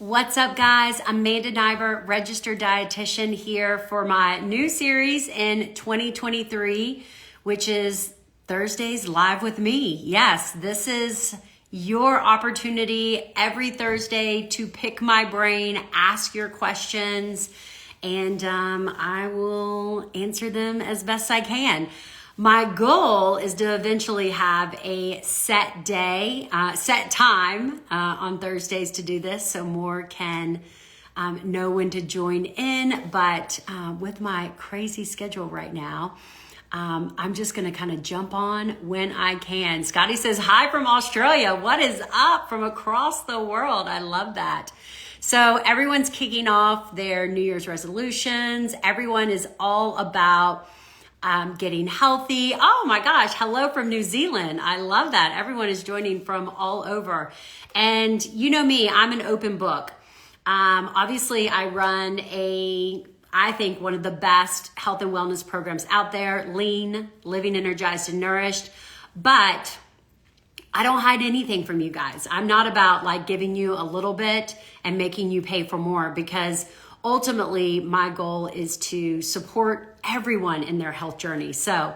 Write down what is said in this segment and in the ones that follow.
What's up, guys? I'm Amanda Niver, registered dietitian here for my new series in 2023, which is Thursdays Live with Me. Yes, this is your opportunity every Thursday to pick my brain, ask your questions, and I will answer them as best I can. My goal is to eventually have a set day, set time on Thursdays to do this so more can know when to join in. But with my crazy schedule right now, I'm just going to kind of jump on when I can. Scotty says, hi from Australia. What is up from across the world? I love that. So everyone's kicking off their New Year's resolutions. Everyone is all about getting healthy. Oh my gosh, hello from New Zealand. I love that. Everyone is joining from all over. And you know me, I'm an open book. Obviously, I run I think one of the best health and wellness programs out there, Lean, Living Energized and Nourished. But I don't hide anything from you guys. I'm not about like giving you a little bit and making you pay for more, because ultimately, my goal is to support everyone in their health journey. So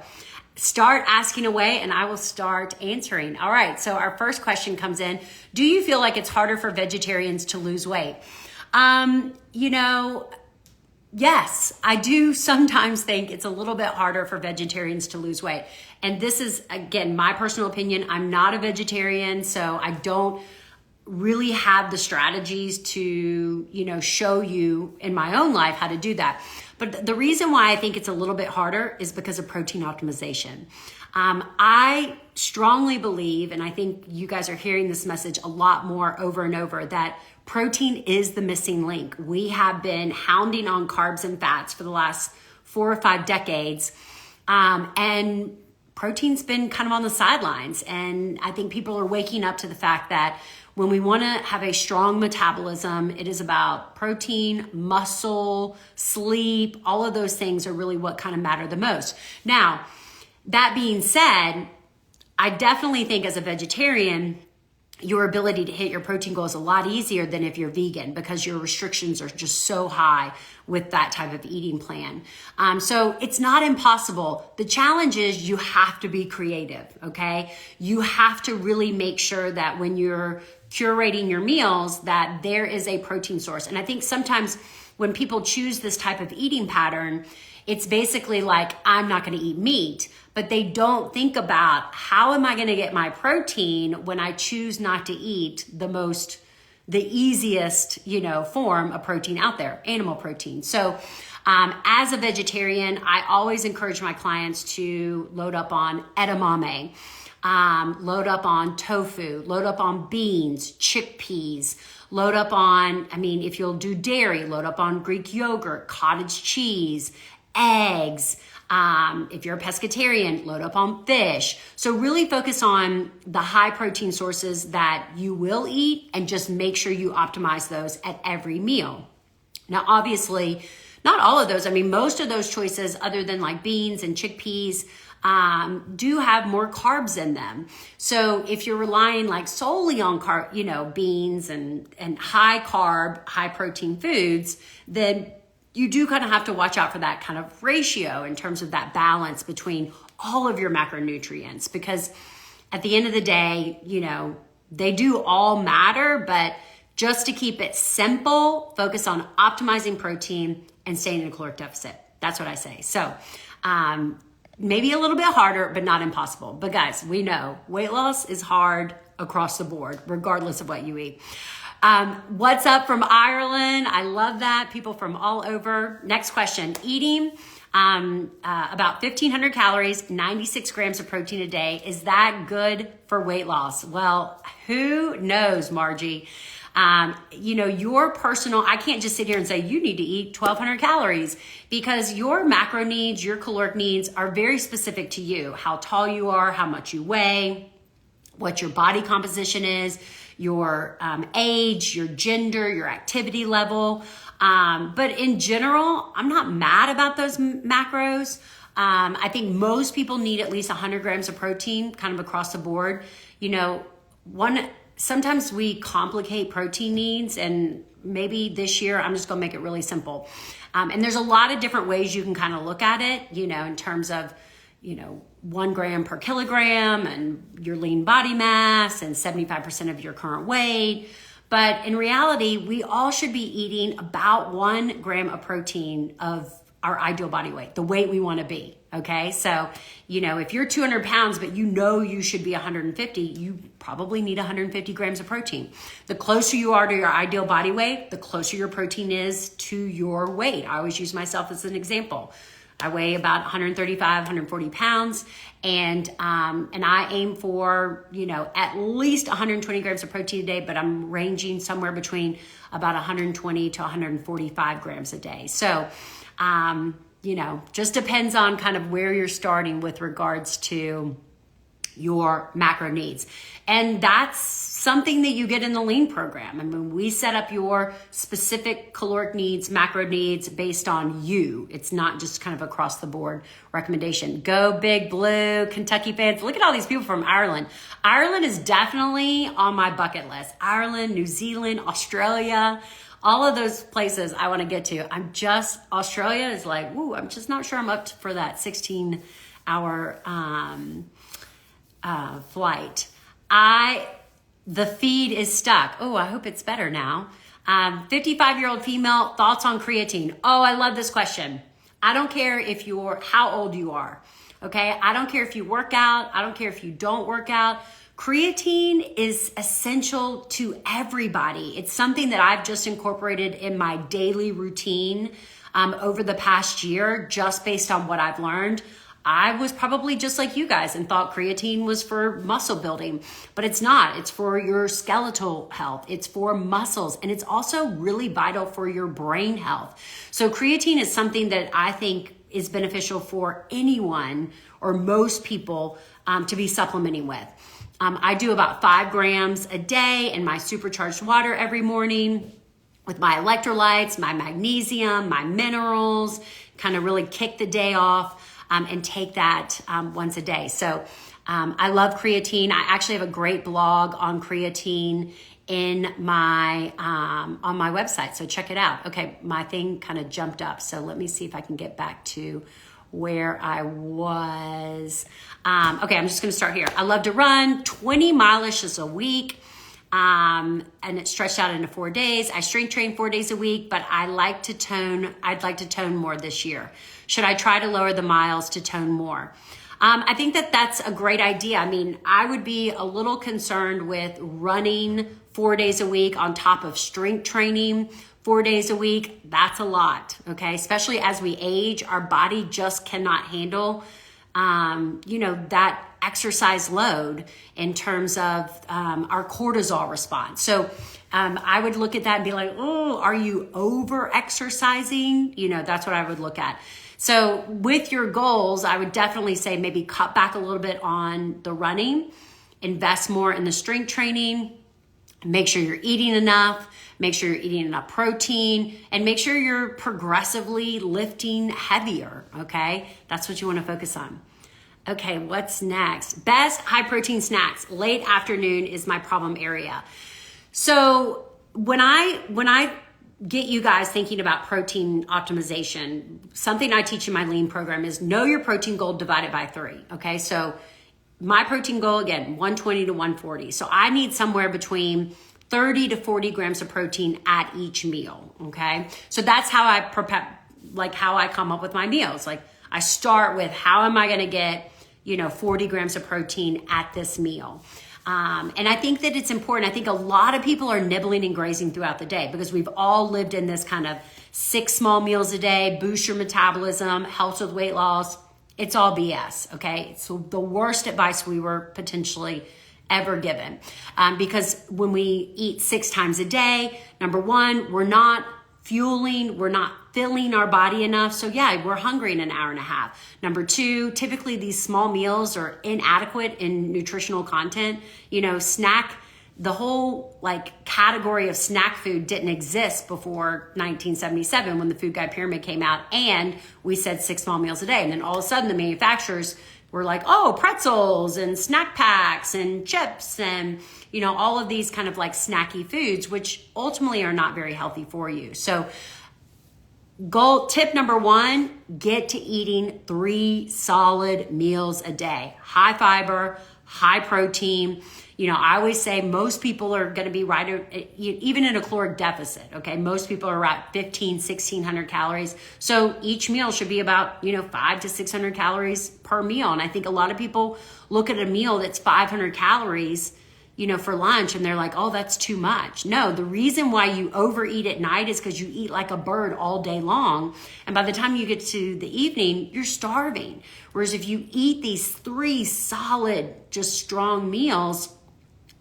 start asking away and I will start answering. All right, so our first question comes in. Do you feel like it's harder for vegetarians to lose weight? Yes, I do sometimes think it's a little bit harder for vegetarians to lose weight. And this is, again, my personal opinion. I'm not a vegetarian, so I don't really have the strategies to, show you in my own life how to do that. But the reason why I think it's a little bit harder is because of protein optimization. I strongly believe, and I think you guys are hearing this message a lot more over and over, that protein is the missing link. We have been hounding on carbs and fats for the last 4 or 5 decades. And protein's been kind of on the sidelines. And I think people are waking up to the fact that when we want to have a strong metabolism, it is about protein, muscle, sleep. All of those things are really what kind of matter the most. Now, that being said, I definitely think as a vegetarian, your ability to hit your protein goal is a lot easier than if you're vegan, because your restrictions are just so high with that type of eating plan. So it's not impossible. The challenge is you have to be creative, okay? You have to really make sure that when you're curating your meals, that there is a protein source. And I think sometimes when people choose this type of eating pattern, it's basically like, I'm not going to eat meat, but they don't think about how am I going to get my protein when I choose not to eat the easiest, form of protein out there, animal protein. So as a vegetarian, I always encourage my clients to load up on edamame, load up on tofu, load up on beans, chickpeas, load up on, if you'll do dairy, load up on Greek yogurt, cottage cheese, eggs. If you're a pescatarian, load up on fish. So really focus on the high protein sources that you will eat and just make sure you optimize those at every meal. Now, obviously, not all of those. Most of those choices, other than like beans and chickpeas, do have more carbs in them. So if you're relying like solely on beans and high carb, high protein foods, then you do kind of have to watch out for that kind of ratio in terms of that balance between all of your macronutrients, because at the end of the day, they do all matter, but just to keep it simple, focus on optimizing protein and staying in a caloric deficit. That's what I say. So, maybe a little bit harder, but not impossible. But guys, we know weight loss is hard across the board, regardless of what you eat. What's up from Ireland? I love that. People from all over. Next question. Eating about 1,500 calories, 96 grams of protein a day. Is that good for weight loss? Well, who knows, Margie? Your personal, I can't just sit here and say you need to eat 1,200 calories, because your macro needs, your caloric needs are very specific to you. How tall you are, how much you weigh, what your body composition is, your age, your gender, your activity level. But in general, I'm not mad about those macros. I think most people need at least 100 grams of protein kind of across the board. One sometimes we complicate protein needs, and maybe this year I'm just gonna make it really simple. And there's a lot of different ways you can kind of look at it, in terms of, 1 gram per kilogram and your lean body mass and 75% of your current weight. But in reality, we all should be eating about 1 gram of protein of our ideal body weight, the weight we want to be. Okay. So, if you're 200 pounds, but you should be 150, you probably need 150 grams of protein. The closer you are to your ideal body weight, the closer your protein is to your weight. I always use myself as an example. I weigh about 135, 140 pounds, and I aim for, at least 120 grams of protein a day, but I'm ranging somewhere between about 120 to 145 grams a day. So, just depends on kind of where you're starting with regards to your macro needs. And that's something that you get in the lean program. I mean, we set up your specific caloric needs, macro needs based on you. It's not just kind of across the board recommendation. Go Big Blue, Kentucky fans. Look at all these people from Ireland. Ireland is definitely on my bucket list. Ireland, New Zealand, Australia, all of those places I want to get to. Australia is like, I'm just not sure I'm up for that 16-hour flight. The feed is stuck. I hope it's better now. 55-year-old female, thoughts on creatine. I love this question. I don't care how old you are. Okay. I don't care if you work out. I don't care if you don't work out. Creatine is essential to everybody. It's something that I've just incorporated in my daily routine over the past year, just based on what I've learned. I was probably just like you guys and thought creatine was for muscle building, but it's not. It's for your skeletal health. It's for muscles, and it's also really vital for your brain health. So creatine is something that I think is beneficial for anyone or most people to be supplementing with. I do about 5 grams a day in my supercharged water every morning with my electrolytes, my magnesium, my minerals, kind of really kick the day off. And take that once a day. So I love creatine. I actually have a great blog on creatine in my on my website. So check it out. Okay, my thing kind of jumped up. So let me see if I can get back to where I was. Okay, I'm just going to start here. I love to run 20 mileage a week. And it's stretched out into 4 days. I strength train 4 days a week, but I'd like to tone more this year. Should I try to lower the miles to tone more? I think that's a great idea. I mean, I would be a little concerned with running 4 days a week on top of strength training 4 days a week. That's a lot. Okay. Especially as we age, our body just cannot handle, that exercise load in terms of our cortisol response. So I would look at that and be like, are you over exercising? That's what I would look at. So with your goals, I would definitely say maybe cut back a little bit on the running, invest more in the strength training, make sure you're eating enough, make sure you're eating enough protein, and make sure you're progressively lifting heavier, okay? That's what you want to focus on. Okay, what's next? Best high protein snacks. Late afternoon is my problem area. So when I get you guys thinking about protein optimization, something I teach in my lean program is know your protein goal divided by 3. Okay, so my protein goal, again, 120 to 140. So I need somewhere between 30 to 40 grams of protein at each meal. Okay, so that's how I prepare, how I come up with my meals. I start with how am I going to get 40 grams of protein at this meal. And I think that it's important. I think a lot of people are nibbling and grazing throughout the day because we've all lived in this kind of 6 small meals a day, boost your metabolism, helps with weight loss. It's all BS, okay? It's the worst advice we were potentially ever given. Because when we eat 6 times a day, number one, we're not filling our body enough. So yeah, we're hungry in an hour and a half. Number 2, typically these small meals are inadequate in nutritional content. The whole category of snack food didn't exist before 1977 when the food guide pyramid came out and we said 6 small meals a day. And then all of a sudden the manufacturers we're like, oh, pretzels and snack packs and chips and, you know, all of these kind of like snacky foods, which ultimately are not very healthy for you. So tip number 1, get to eating 3 solid meals a day. High fiber, high protein. You know, I always say most people are going to be right, even in a caloric deficit, okay? Most people are at 1,600 calories. So each meal should be about, you know, 500 to 600 calories per meal. And I think a lot of people look at a meal that's 500 calories, you know, for lunch, and they're like, oh, that's too much. No, the reason why you overeat at night is because you eat like a bird all day long. And by the time you get to the evening, you're starving. Whereas if you eat these 3 solid, just strong meals,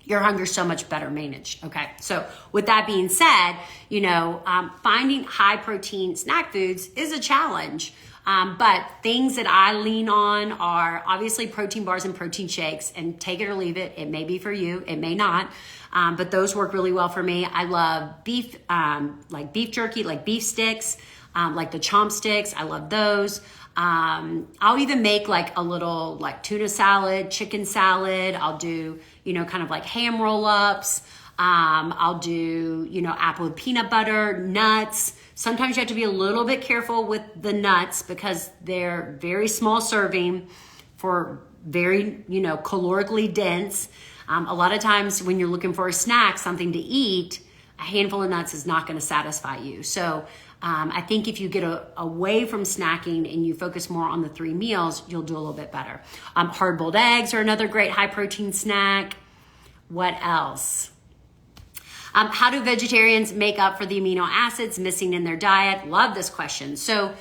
your hunger's so much better managed. Okay. So with that being said, you know, finding high protein snack foods is a challenge. But things that I lean on are obviously protein bars and protein shakes, and take it or leave it. It may be for you, it may not. But those work really well for me. I love beef, like beef jerky, like beef sticks, like the chomp sticks. I love those. I'll even make like a little like tuna salad, chicken salad. I'll do, you know, kind of like ham roll-ups. I'll do, you know, apple with peanut butter, nuts. Sometimes you have to be a little bit careful with the nuts because they're very small serving for very, you know, calorically dense. A lot of times when you're looking for a snack, something to eat, a handful of nuts is not going to satisfy you. So I think if you get away from snacking and you focus more on the 3 meals, you'll do a little bit better. Hard-boiled eggs are another great high-protein snack. What else? How do vegetarians make up for the amino acids missing in their diet? Love this question. So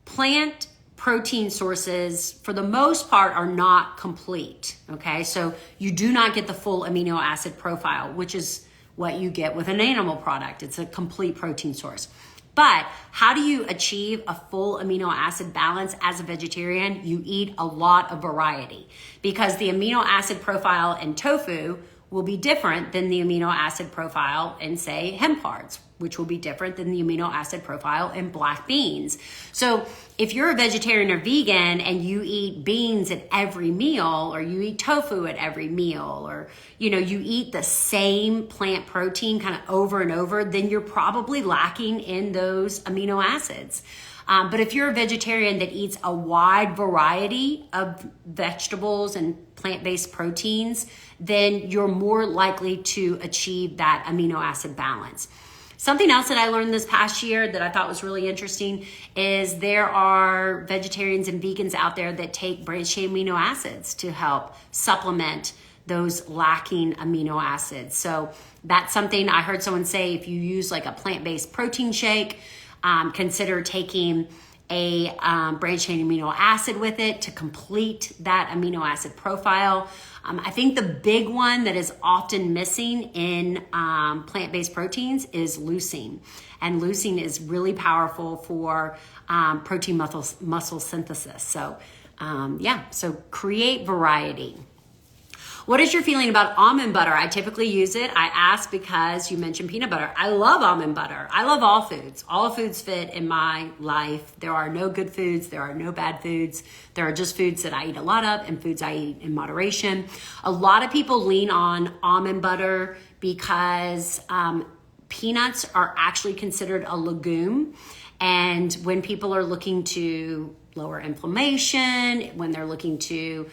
plant protein sources, for the most part, are not complete, okay? So you do not get the full amino acid profile, which is what you get with an animal product. It's a complete protein source. But how do you achieve a full amino acid balance as a vegetarian? You eat a lot of variety, because the amino acid profile in tofu will be different than the amino acid profile in, say, hemp hearts, which will be different than the amino acid profile in black beans. So if you're a vegetarian or vegan and you eat beans at every meal, or you eat tofu at every meal, or, you know, you eat the same plant protein kind of over and over, then you're probably lacking in those amino acids. But if you're a vegetarian that eats a wide variety of vegetables and plant-based proteins, then you're more likely to achieve that amino acid balance. Something else that I learned this past year that I thought was really interesting is there are vegetarians and vegans out there that take branched-chain amino acids to help supplement those lacking amino acids. So that's something I heard someone say, if you use like a plant-based protein shake, consider taking a branched-chain amino acid with it to complete that amino acid profile. I think the big one that is often missing in plant-based proteins is leucine. And leucine is really powerful for protein muscle synthesis. So so create variety. What is your feeling about almond butter? I typically use it. I ask because you mentioned peanut butter. I love almond butter. I love all foods. All foods fit in my life. There are no good foods. There are no bad foods. There are just foods that I eat a lot of and foods I eat in moderation. A lot of people lean on almond butter because peanuts are actually considered a legume. And when people are looking to lower inflammation, when they're looking to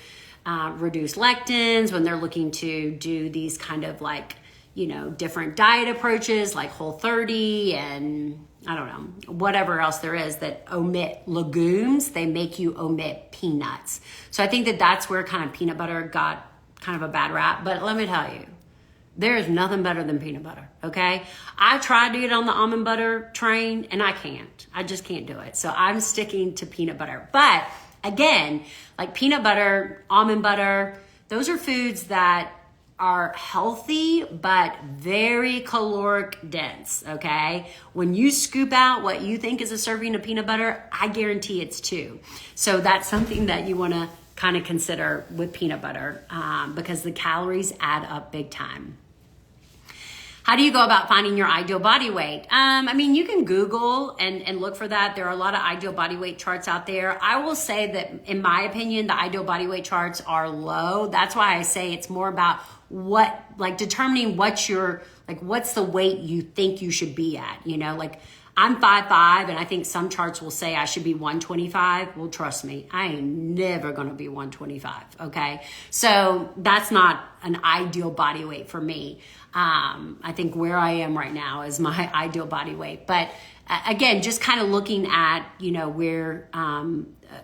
reduce lectins, when they're looking to do these kind of like, you know, different diet approaches like Whole30 and I don't know, whatever else there is that omit legumes, they make you omit peanuts. So I think that that's where kind of peanut butter got kind of a bad rap. But let me tell you, there is nothing better than peanut butter, okay? I tried to get on the almond butter train and I can't. I just can't do it. So I'm sticking to peanut butter. But again, like peanut butter, almond butter, those are foods that are healthy, but very caloric dense, okay? When you scoop out what you think is a serving of peanut butter, I guarantee it's 2. So that's something that you wanna kind of consider with peanut butter because the calories add up big time. How do you go about finding your ideal body weight? I mean, you can Google and look for that. There are a lot of ideal body weight charts out there. I will say that, in my opinion, the ideal body weight charts are low. That's why I say it's more about determining what's the weight you think you should be at. Like I'm 5'5", and I think some charts will say I should be 125. Well, trust me, I ain't never gonna be 125, okay? So that's not an ideal body weight for me. I think where I am right now is my ideal body weight. But again, just kind of looking at, where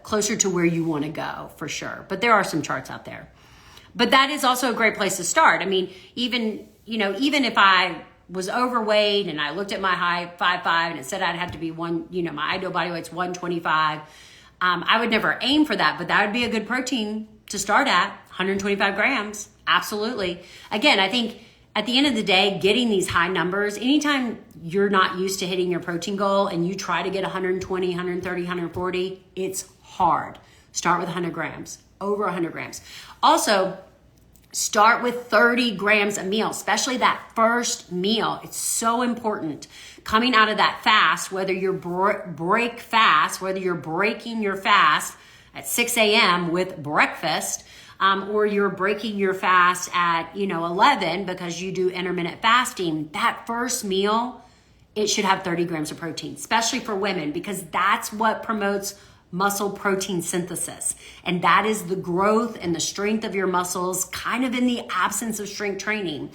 closer to where you wanna go for sure. But there are some charts out there. But that is also a great place to start. I mean, even if I was overweight and I looked at my height, 5'5", and it said I'd have to be my ideal body weight's 125. I would never aim for that, but that would be a good protein to start at, 125 grams. Absolutely. Again, I think at the end of the day, getting these high numbers, anytime you're not used to hitting your protein goal and you try to get 120, 130, 140, it's hard. Start with 100 grams, over 100 grams. Also, start with 30 grams a meal, especially that first meal. It's so important. Coming out of that fast, whether you're whether you're breaking your fast at 6 a.m. with breakfast, or you're breaking your fast at 11 because you do intermittent fasting, that first meal, it should have 30 grams of protein, especially for women, because that's what promotes muscle protein synthesis. And that is the growth and the strength of your muscles, kind of in the absence of strength training.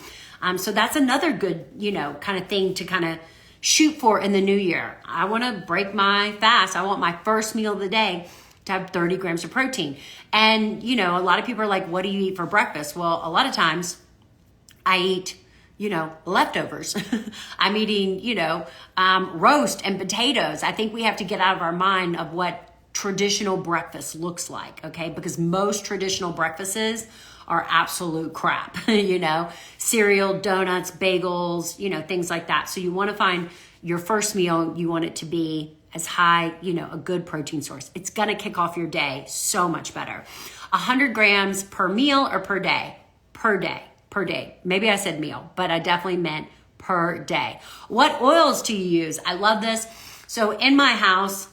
So that's another good, kind of thing to kind of shoot for in the new year. I want to break my fast. I want my first meal of the day to have 30 grams of protein. And, a lot of people are like, what do you eat for breakfast? Well, a lot of times I eat leftovers. I'm eating, roast and potatoes. I think we have to get out of our mind of what traditional breakfast looks like, okay? Because most traditional breakfasts are absolute crap, cereal, donuts, bagels, things like that. So you want to find your first meal, you want it to be as high, a good protein source. It's going to kick off your day so much better. 100 grams per meal or per day? Per day. Maybe I said meal, but I definitely meant per day. What oils do you use? I love this. So in my house,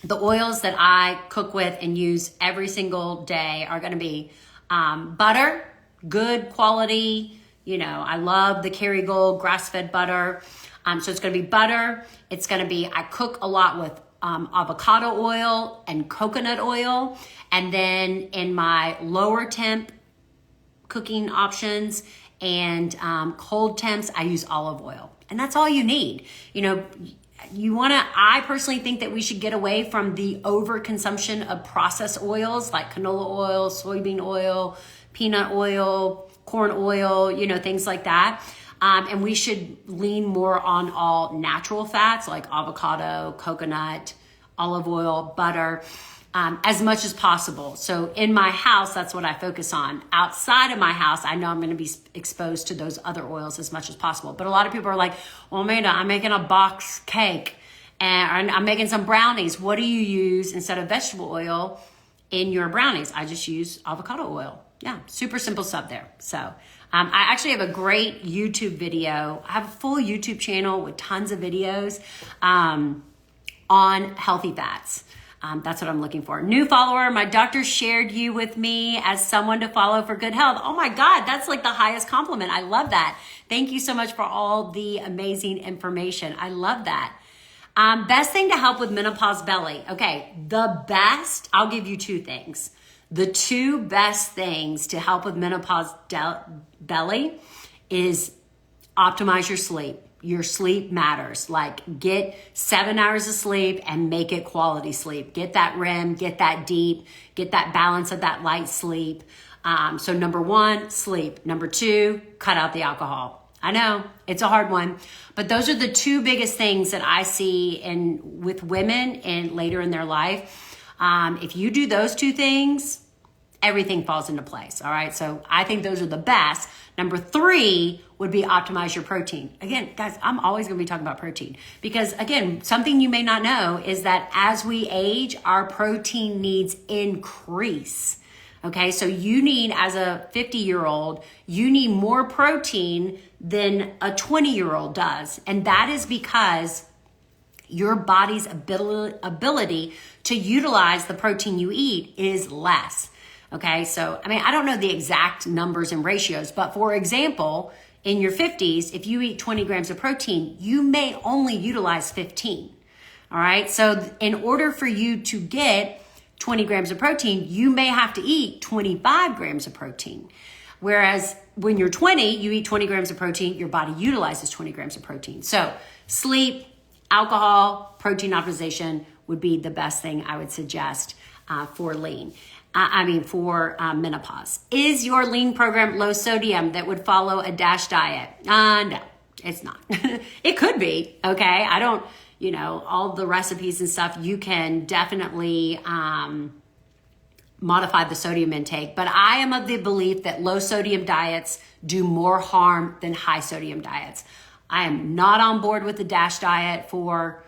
the oils that I cook with and use every single day are going to be butter, good quality. I love the Kerrygold grass-fed butter. So it's going to be butter. It's going to be, I cook a lot with avocado oil and coconut oil. And then in my lower temp cooking options and cold temps, I use olive oil. And that's all you need. I personally think that we should get away from the overconsumption of processed oils like canola oil, soybean oil, peanut oil, corn oil, things like that. And we should lean more on all natural fats like avocado, coconut, olive oil, butter, as much as possible. So in my house, that's what I focus on. Outside of my house, I know I'm going to be exposed to those other oils as much as possible. But a lot of people are like, well, Amanda, I'm making a box cake and I'm making some brownies. What do you use instead of vegetable oil in your brownies? I just use avocado oil. Yeah, super simple stuff there. So I actually have a great YouTube video. I have a full YouTube channel with tons of videos on healthy fats. That's what I'm looking for. New follower, my doctor shared you with me as someone to follow for good health. Oh my God, that's like the highest compliment. I love that. Thank you so much for all the amazing information. I love that. Best thing to help with menopause belly. Okay, the best, I'll give you two things. The two best things to help with menopause belly is optimize your sleep. Your sleep matters. Like get 7 hours of sleep and make it quality sleep. Get that REM, get that deep, get that balance of that light sleep. So number one, sleep. Number two, cut out the alcohol. I know it's a hard one, but those are the two biggest things that I see with women and later in their life. If you do those two things, everything falls into place. All right. So I think those are the best. Number three would be optimize your protein. Again, guys, I'm always going to be talking about protein because again, something you may not know is that as we age, our protein needs increase. Okay. So you need, as a 50-year-old, you need more protein than a 20-year-old does. And that is because your body's ability to utilize the protein you eat is less. Okay, so I mean, I don't know the exact numbers and ratios, but for example, in your 50s, if you eat 20 grams of protein, you may only utilize 15. All right, so in order for you to get 20 grams of protein, you may have to eat 25 grams of protein. Whereas when you're 20, you eat 20 grams of protein, your body utilizes 20 grams of protein. So sleep, alcohol, protein optimization would be the best thing I would suggest for menopause. Is your lean program low sodium that would follow a DASH diet? No, it's not. It could be, okay? I don't, all the recipes and stuff, you can definitely modify the sodium intake. But I am of the belief that low sodium diets do more harm than high sodium diets. I am not on board with the DASH diet for,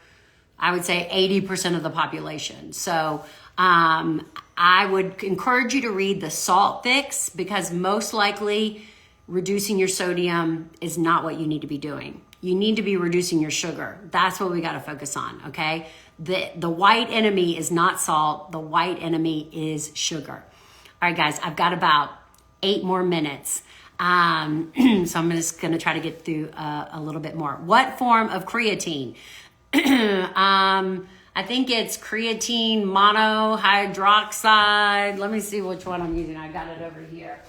I would say, 80% of the population. So I would encourage you to read the Salt Fix, because most likely reducing your sodium is not what you need to be doing. You need to be reducing your sugar. That's what we got to focus on, okay? The white enemy is not salt. The white enemy is sugar. All right, guys, I've got about 8 more minutes. So I'm just going to try to get through a little bit more. What form of creatine? I think it's creatine monohydroxide. Let me see which one I'm using. I got it over here.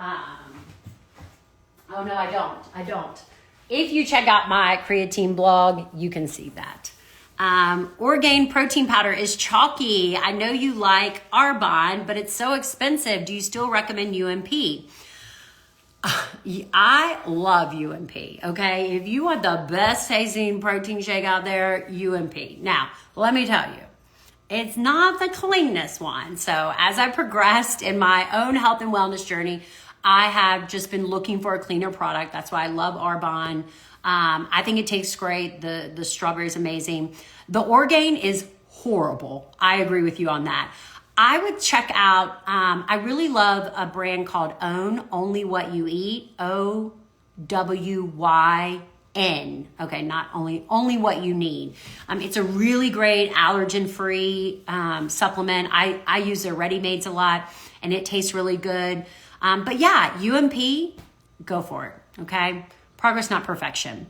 Oh, no, I don't. If you check out my creatine blog, you can see that. Orgain protein powder is chalky. I know you like Arbonne, but it's so expensive. Do you still recommend UMP? I love UMP, okay? If you want the best tasting protein shake out there, UMP. Now, let me tell you, it's not the cleanest one. So as I progressed in my own health and wellness journey, I have just been looking for a cleaner product. That's why I love Arbonne. I think it tastes great. The strawberry is amazing. The Orgain is horrible. I agree with you on that. I would check out, I really love a brand called OWYN, Only What You Eat, OWYN. Okay, not only what you need. It's a really great allergen-free supplement. I use their ready-mades a lot, and it tastes really good. But yeah, UMP, go for it, okay? Progress, not perfection.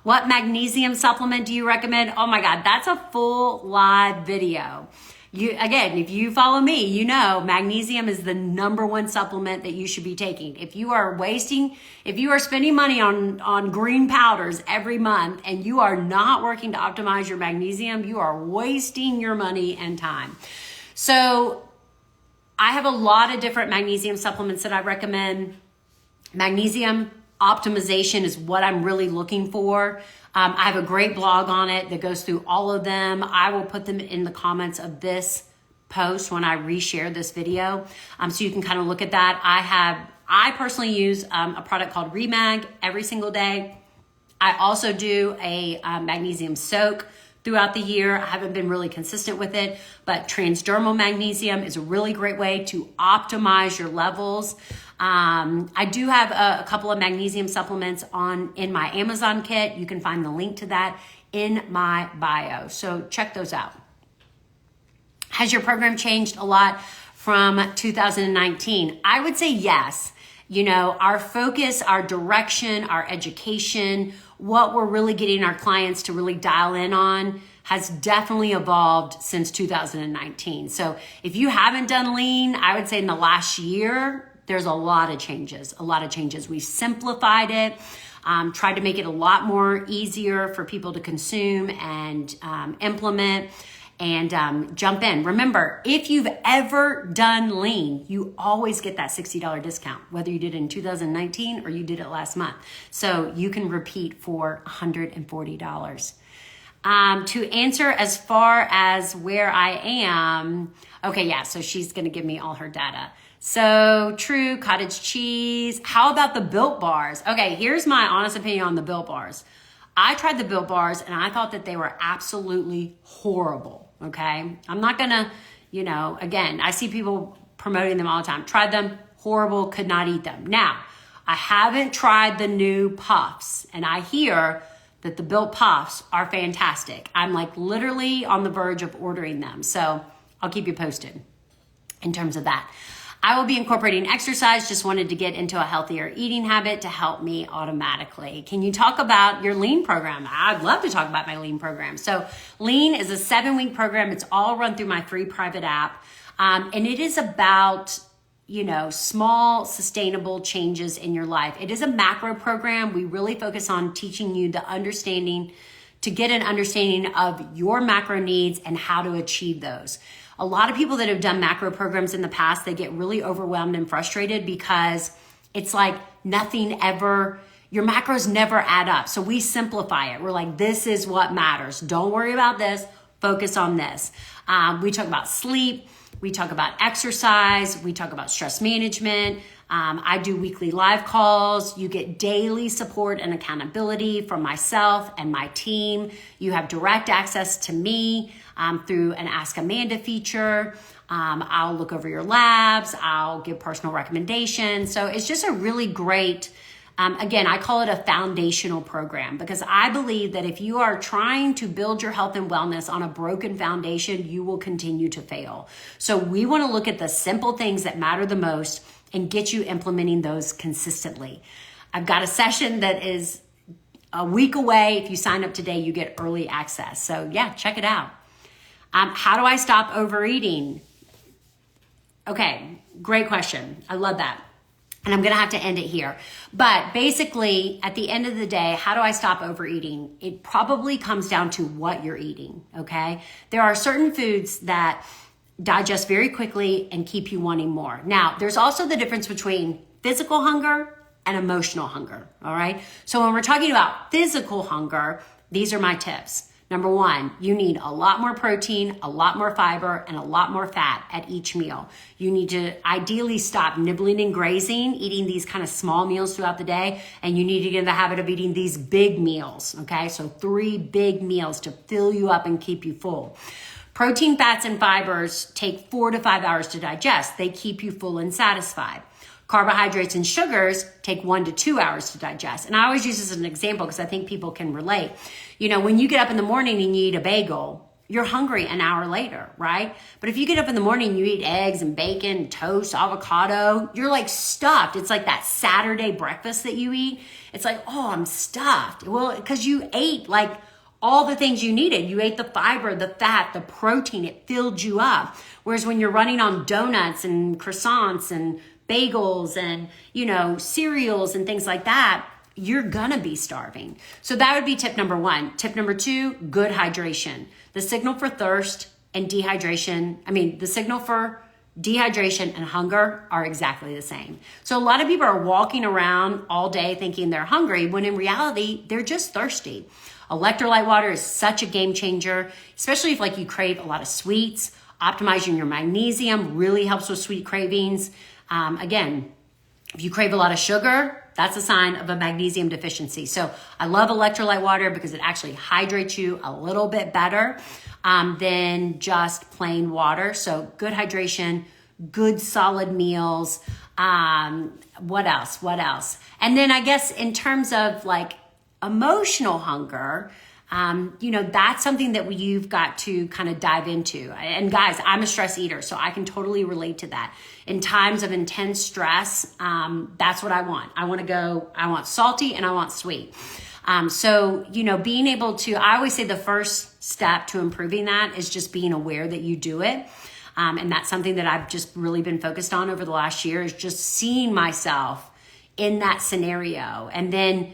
What magnesium supplement do you recommend? Oh my God, that's a full live video. Again, if you follow me, you know magnesium is the #1 supplement that you should be taking. If you are spending money on green powders every month and you are not working to optimize your magnesium, you are wasting your money and time. So I have a lot of different magnesium supplements that I recommend. Magnesium optimization is what I'm really looking for. I have a great blog on it that goes through all of them. I will put them in the comments of this post when I reshare this video. So you can kind of look at that. I personally use a product called Remag every single day. I also do a magnesium soak throughout the year. I haven't been really consistent with it, but transdermal magnesium is a really great way to optimize your levels. I do have a couple of magnesium supplements in my Amazon kit. You can find the link to that in my bio. So check those out. Has your program changed a lot from 2019? I would say yes. Our focus, our direction, our education, what we're really getting our clients to really dial in on has definitely evolved since 2019. So if you haven't done lean, I would say in the last year, there's a lot of changes. We simplified it, tried to make it a lot more easier for people to consume and implement and jump in. Remember, if you've ever done lean, you always get that $60 discount, whether you did it in 2019 or you did it last month. So you can repeat for $140. To answer as far as where I am, okay, yeah, so she's gonna give me all her data. So true, cottage cheese. How about the Built Bars? Okay, here's my honest opinion on the Built Bars. I tried the Built Bars and I thought that they were absolutely horrible, okay? I'm not gonna, again, I see people promoting them all the time. Tried them, horrible, could not eat them. Now, I haven't tried the new puffs, and I hear that the Built Puffs are fantastic. I'm like literally on the verge of ordering them. So I'll keep you posted in terms of that. I will be incorporating exercise. Just wanted to get into a healthier eating habit to help me automatically. Can you talk about your lean program? I'd love to talk about my lean program. So lean is a 7-week program. It's all run through my free private app. And it is about, small sustainable changes in your life. It is a macro program. We really focus on teaching you to get an understanding of your macro needs and how to achieve those. A lot of people that have done macro programs in the past, they get really overwhelmed and frustrated because it's like your macros never add up. So we simplify it. We're like, this is what matters. Don't worry about this. Focus on this. We talk about sleep. We talk about exercise. We talk about stress management. I do weekly live calls. You get daily support and accountability from myself and my team. You have direct access to me through an Ask Amanda feature. I'll look over your labs. I'll give personal recommendations. So it's just a really great, again, I call it a foundational program because I believe that if you are trying to build your health and wellness on a broken foundation, you will continue to fail. So we want to look at the simple things that matter the most and get you implementing those consistently. I've got a session that is a week away. If you sign up today, you get early access. So yeah, check it out. How do I stop overeating? Okay, great question. I love that. And I'm going to have to end it here. But basically, at the end of the day, how do I stop overeating? It probably comes down to what you're eating, okay? There are certain foods that digest very quickly and keep you wanting more. Now, there's also the difference between physical hunger and emotional hunger, all right? So when we're talking about physical hunger, these are my tips. Number 1, you need a lot more protein, a lot more fiber, and a lot more fat at each meal. You need to ideally stop nibbling and grazing, eating these kind of small meals throughout the day, and you need to get in the habit of eating these big meals, okay? So 3 big meals to fill you up and keep you full. Protein, fats, and fibers take 4 to 5 hours to digest. They keep you full and satisfied. Carbohydrates and sugars take 1 to 2 hours to digest. And I always use this as an example because I think people can relate. When you get up in the morning and you eat a bagel, you're hungry an hour later, right? But if you get up in the morning and you eat eggs and bacon, toast, avocado, you're like stuffed. It's like that Saturday breakfast that you eat. It's like, oh, I'm stuffed. Well, because you ate like all the things you needed. You ate the fiber, the fat, the protein. It filled you up. Whereas when you're running on donuts and croissants and bagels and, cereals and things like that, you're gonna be starving. So that would be tip number 1. Tip number 2, good hydration. The signal for thirst and dehydration, the signal for dehydration and hunger are exactly the same. So a lot of people are walking around all day thinking they're hungry when in reality, they're just thirsty. Electrolyte water is such a game changer, especially if you crave a lot of sweets. Optimizing your magnesium really helps with sweet cravings. Again, if you crave a lot of sugar, that's a sign of a magnesium deficiency. So I love electrolyte water because it actually hydrates you a little bit better than just plain water. So good hydration, good solid meals. What else? And then I guess in terms of emotional hunger, that's something that you've got to kind of dive into. And guys, I'm a stress eater, so I can totally relate to that. In times of intense stress, that's what I want. I want salty and I want sweet. So, being able to, I always say the first step to improving that is just being aware that you do it. And that's something that I've just really been focused on over the last year is just seeing myself in that scenario and then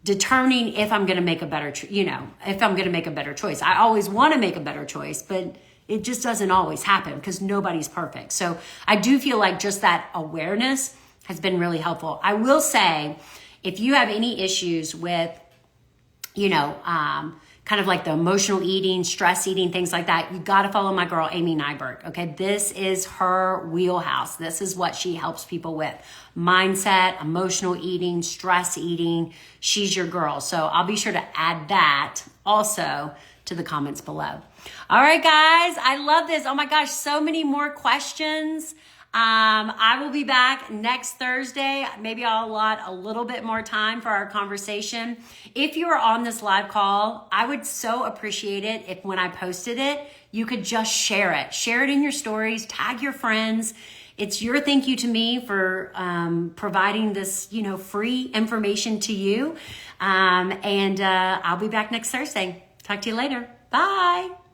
determining if I'm going to make a better, if I'm going to make a better choice. I always want to make a better choice, but it just doesn't always happen because nobody's perfect. So I do feel like just that awareness has been really helpful. I will say, if you have any issues with, kind of like the emotional eating, stress eating, things like that, you got to follow my girl, Amy Nyberg. Okay. This is her wheelhouse. This is what she helps people with. Mindset, emotional eating, stress eating. She's your girl. So I'll be sure to add that also to the comments below. All right, guys. I love this. Oh my gosh. So many more questions. I will be back next Thursday. Maybe I'll allot a little bit more time for our conversation. If you are on this live call, I would so appreciate it if when I posted it, you could just share it. Share it in your stories, tag your friends. It's your thank you to me for providing this, free information to you. And I'll be back next Thursday. Talk to you later. Bye.